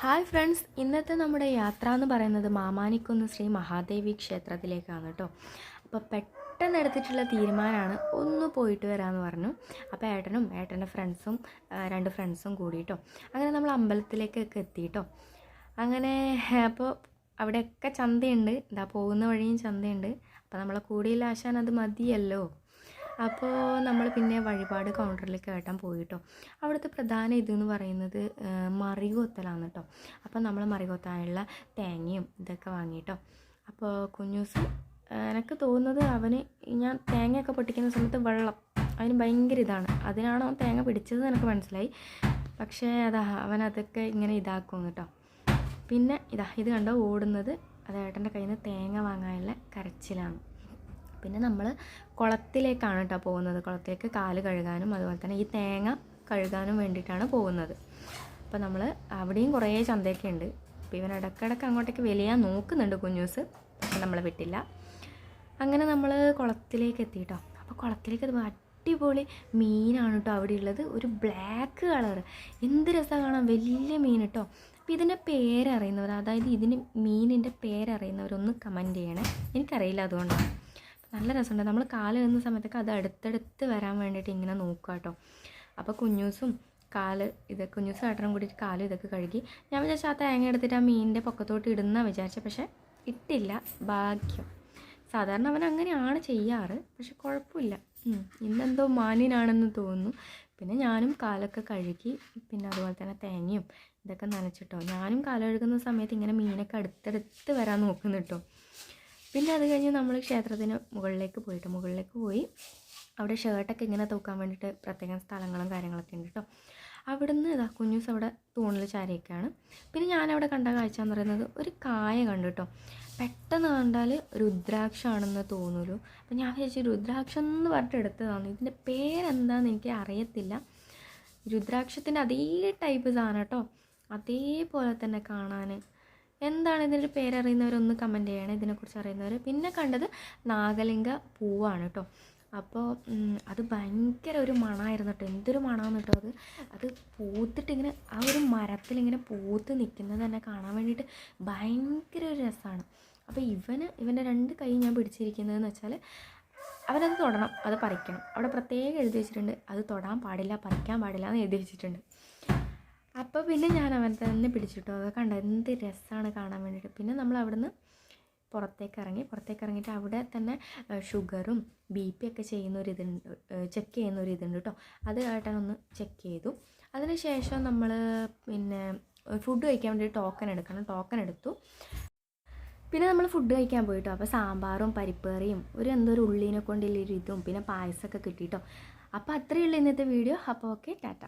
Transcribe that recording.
Hi friends, ഇന്നത്തെ നമ്മുടെ യാത്ര എന്ന് പറയുന്നത് മാമാനിക്കുന്ന് ശ്രീ മഹാദേവി ക്ഷേത്രത്തിലേക്കാണ് കേട്ടോ. അപ്പോൾ പെട്ടെന്ന് എടുത്തിട്ടുള്ള തീരുമാനമാണ് ഒന്ന് പോയിട്ട് വരാമെന്ന് പറഞ്ഞു. അപ്പോൾ ഏട്ടൻ്റെ ഫ്രണ്ട്സും രണ്ട് ഫ്രണ്ട്സും കൂടി കേട്ടോ. അങ്ങനെ നമ്മൾ അമ്പലത്തിലേക്കൊക്കെ എത്തി കേട്ടോ. അങ്ങനെ അപ്പോൾ അവിടെയൊക്കെ ചന്തയുണ്ട്, ഇതാ പോകുന്ന വഴിയും ചന്തയുണ്ട്. അപ്പോൾ നമ്മളെ കൂടിയുള്ള ആശാൻ അത് മതിയല്ലോ. അപ്പോൾ നമ്മൾ പിന്നെ വഴിപാട് കൗണ്ടറിലേക്ക് കേട്ടാൻ പോയി കേട്ടോ. അവിടുത്തെ പ്രധാന ഇതെന്ന് പറയുന്നത് മറികൊത്തലാണ് കേട്ടോ. അപ്പോൾ നമ്മൾ മറികൊത്താനുള്ള തേങ്ങയും ഇതൊക്കെ വാങ്ങിയിട്ടോ. അപ്പോൾ കുഞ്ഞൂസ് എനിക്ക് തോന്നുന്നത് ഞാൻ തേങ്ങയൊക്കെ പൊട്ടിക്കുന്ന സമയത്ത് വെള്ളം അതിന് ഭയങ്കര ഇതാണ്, അതിനാണ് അവൻ തേങ്ങ പിടിച്ചത് എനിക്ക് മനസ്സിലായി. പക്ഷേ അവനതൊക്കെ ഇങ്ങനെ ഇതാക്കും കേട്ടോ. പിന്നെ ഇത് കണ്ടോ ഓടുന്നത്, അത് ഏട്ടൻ്റെ കയ്യിൽ നിന്ന് തേങ്ങ വാങ്ങാനുള്ള കരച്ചിലാണ്. പിന്നെ നമ്മൾ കുളത്തിലേക്കാണ് കേട്ടോ പോകുന്നത്. കുളത്തിലേക്ക് കാല് കഴുകാനും അതുപോലെ തന്നെ ഈ തേങ്ങ കഴുകാനും വേണ്ടിയിട്ടാണ് പോകുന്നത്. അപ്പോൾ നമ്മൾ അവിടെയും കുറേ ചന്തയൊക്കെ ഉണ്ട്. അപ്പോൾ ഇവൻ ഇടയ്ക്കിടയ്ക്ക് അങ്ങോട്ടേക്ക് വലിയാൻ നോക്കുന്നുണ്ട് കുഞ്ഞൂസ്, പക്ഷെ നമ്മളെ വിട്ടില്ല. അങ്ങനെ നമ്മൾ കുളത്തിലേക്ക് എത്തി കേട്ടോ. അപ്പോൾ കുളത്തിലേക്ക് അത് അടിപൊളി മീനാണ് കേട്ടോ അവിടെ ഉള്ളത്. ഒരു ബ്ലാക്ക് കളർ, എന്ത് രസമാണ് കാണാൻ, വലിയ മീൻ കേട്ടോ. അപ്പോൾ ഇതിൻ്റെ പേരറിയുന്നവർ, അതായത് മീനിൻ്റെ പേരറിയുന്നവരൊന്ന് കമൻറ്റ് ചെയ്യണേ, എനിക്കറിയില്ല, അതുകൊണ്ടാണ്. നല്ല രസമുണ്ട്. നമ്മൾ കാല് കഴുകുന്ന സമയത്തൊക്കെ അത് അടുത്തടുത്ത് വരാൻ വേണ്ടിയിട്ട് ഇങ്ങനെ നോക്കുക കേട്ടോ. അപ്പോൾ കുഞ്ഞൂസും കുഞ്ഞൂസും ഏട്ടനും കൂടിയിട്ട് കാലും ഇതൊക്കെ കഴുകി. ഞാൻ വിചാരിച്ച ആ തേങ്ങ എടുത്തിട്ട് ആ മീനിൻ്റെ പൊക്കത്തോട്ട് ഇടുന്ന വിചാരിച്ച, പക്ഷേ ഇട്ടില്ല, ഭാഗ്യം. സാധാരണ അവൻ അങ്ങനെയാണ് ചെയ്യാറ്, പക്ഷെ കുഴപ്പമില്ല. ഇന്നെന്തോ മാന്യനാണെന്ന് തോന്നുന്നു. പിന്നെ ഞാനും കാലൊക്കെ കഴുകി, പിന്നെ അതുപോലെ തന്നെ തേങ്ങയും ഇതൊക്കെ നനച്ചിട്ടോ. ഞാനും കാല് കഴുകുന്ന സമയത്ത് ഇങ്ങനെ മീനൊക്കെ അടുത്തടുത്ത് വരാൻ നോക്കുന്നു കേട്ടോ. പിന്നെ അത് കഴിഞ്ഞ് നമ്മൾ ക്ഷേത്രത്തിന് മുകളിലേക്ക് പോയി അവിടെ ഷർട്ടൊക്കെ ഇങ്ങനെ തൂക്കാൻ വേണ്ടിയിട്ട് പ്രത്യേകം സ്ഥലങ്ങളും കാര്യങ്ങളൊക്കെ ഉണ്ട് കേട്ടോ. അവിടുന്ന് കുഞ്ഞൂസ് അവിടെ തൂണിൽ ചാരിയൊക്കെയാണ്. പിന്നെ ഞാനവിടെ കണ്ട കാഴ്ച എന്ന് പറയുന്നത് ഒരു കായ കണ്ടു കേട്ടോ. പെട്ടെന്ന് കണ്ടാൽ രുദ്രാക്ഷമാണെന്ന് തോന്നുള്ളൂ. അപ്പം ഞാൻ വിചാരിച്ചു രുദ്രാക്ഷം എന്ന് പറഞ്ഞിട്ട് എടുത്തതാണ്. ഇതിൻ്റെ പേരെന്താണെന്ന് എനിക്ക് അറിയത്തില്ല. രുദ്രാക്ഷത്തിൻ്റെ അതേ ടൈപ്പ് സാധനം കേട്ടോ, അതേപോലെ തന്നെ കാണാൻ. എന്താണ് ഇതിൻ്റെ പേരറിയുന്നവരൊന്ന് കമൻറ്റ് ചെയ്യണേ, ഇതിനെക്കുറിച്ച് അറിയുന്നവർ. പിന്നെ കണ്ടത് നാഗലിംഗ പൂവാണ് കേട്ടോ. അപ്പോൾ അത് ഭയങ്കര ഒരു മണമായിരുന്നു കേട്ടോ. എന്തൊരു മണമാണെന്ന് കേട്ടോ. അത് പൂത്തിട്ട് ഇങ്ങനെ ആ ഒരു മരത്തിലിങ്ങനെ പൂത്ത് നിൽക്കുന്നത് തന്നെ കാണാൻ വേണ്ടിയിട്ട് ഭയങ്കര ഒരു രസമാണ്. അപ്പോൾ ഇവൻ്റെ രണ്ട് കൈ ഞാൻ പിടിച്ചിരിക്കുന്നതെന്ന് വെച്ചാൽ അവനത് തൊടണം, അത് പറിക്കണം. അവിടെ പ്രത്യേകം എഴുതി വെച്ചിട്ടുണ്ട്, അത് തൊടാൻ പാടില്ല, പറിക്കാൻ പാടില്ല എന്ന് എഴുതി വെച്ചിട്ടുണ്ട്. അപ്പോൾ പിന്നെ ഞാൻ അവൻ തന്നെ പിടിച്ചിട്ടോ. അതൊക്കെ കണ്ട എന്ത് രസമാണ് കാണാൻ വേണ്ടിയിട്ട്. പിന്നെ നമ്മൾ അവിടുന്ന് പുറത്തേക്ക് ഇറങ്ങിയിട്ട് അവിടെ തന്നെ ഷുഗറും BP ഒക്കെ ചെക്ക് ചെയ്യുന്ന ഒരു ഇതുണ്ട് കേട്ടോ. അത് ഏട്ടനൊന്ന് ചെക്ക് ചെയ്തു. അതിന് ശേഷം നമ്മൾ പിന്നെ ഫുഡ് കഴിക്കാൻ വേണ്ടി ടോക്കൺ എടുത്തു. പിന്നെ നമ്മൾ ഫുഡ് കഴിക്കാൻ പോയിട്ടോ. അപ്പോൾ സാമ്പാറും പരിപ്പ് കറിയും ഒരു ഉള്ളിനെ കൊണ്ടുള്ള ഇതും പിന്നെ പായസമൊക്കെ കിട്ടിയിട്ടോ. അപ്പോൾ അത്രയേ ഉള്ളൂ ഇന്നത്തെ വീഡിയോ. അപ്പോൾ ഓക്കെ, ടാറ്റ.